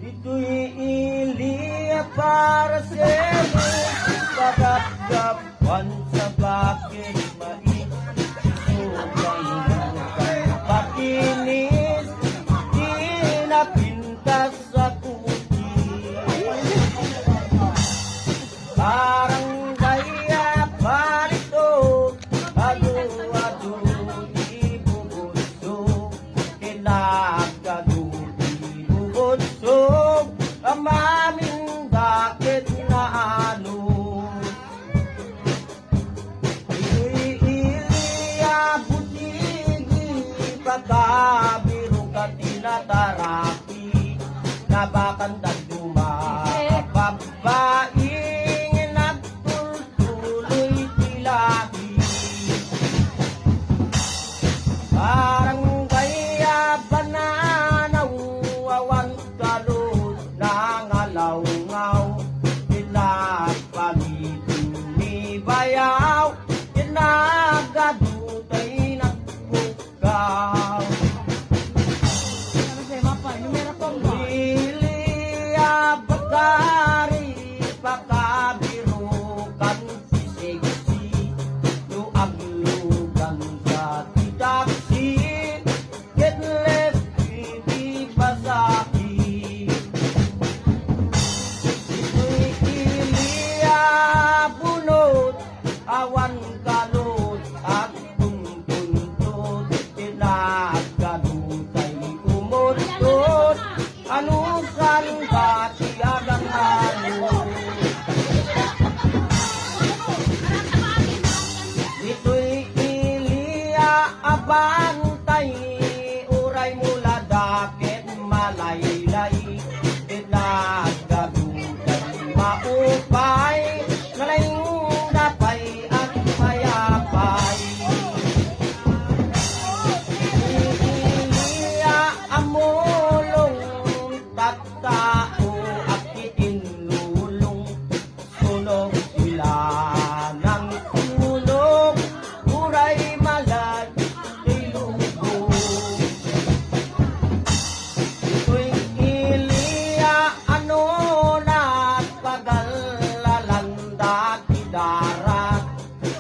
Ito'y iliya para sa'yo, pagkagapan sa bakit maisusukan pakinis, pinapintas sa kuti. Parang kaya palito, ado-ado ibubusog, kinakaguti bubusog, ang maming bakit na ano. Iliya butigi, pagkabiro ka tinatarapi, nabakandag babaing nagtultuloy tilahi. Parang kaya bananaw, awan kalot nangalaw-ngaw, pinagpalitin ni bayaw, kinagadutay nagbukaw. Iliya bagari, pakabirukan sisiksi, luag-lugan sa titaksi, kinlep ibibasaki. Ito'y iliya bunot, awan kalot at tuntuntot, pinagkalutay umutot, anusan ba tiyagang ano. Ito'y iliya abantay, uray mula dakit malaylay, pinagagutay maupay, nalayng dapay at mayapay. Iliya amulong, tattao at itinulong, sunog sila ng tulog, uray malad ilubog. Ito'y iliya ano na pagalalanda kidarat,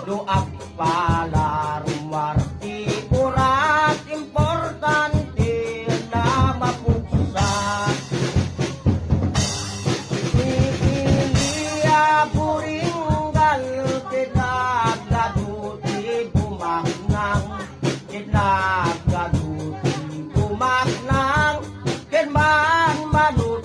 luag palarwarti urat, importante na mapuksa. Iliya buringgal, kinagaduti bumaknang, kinagaduti bumaknang, kinman manut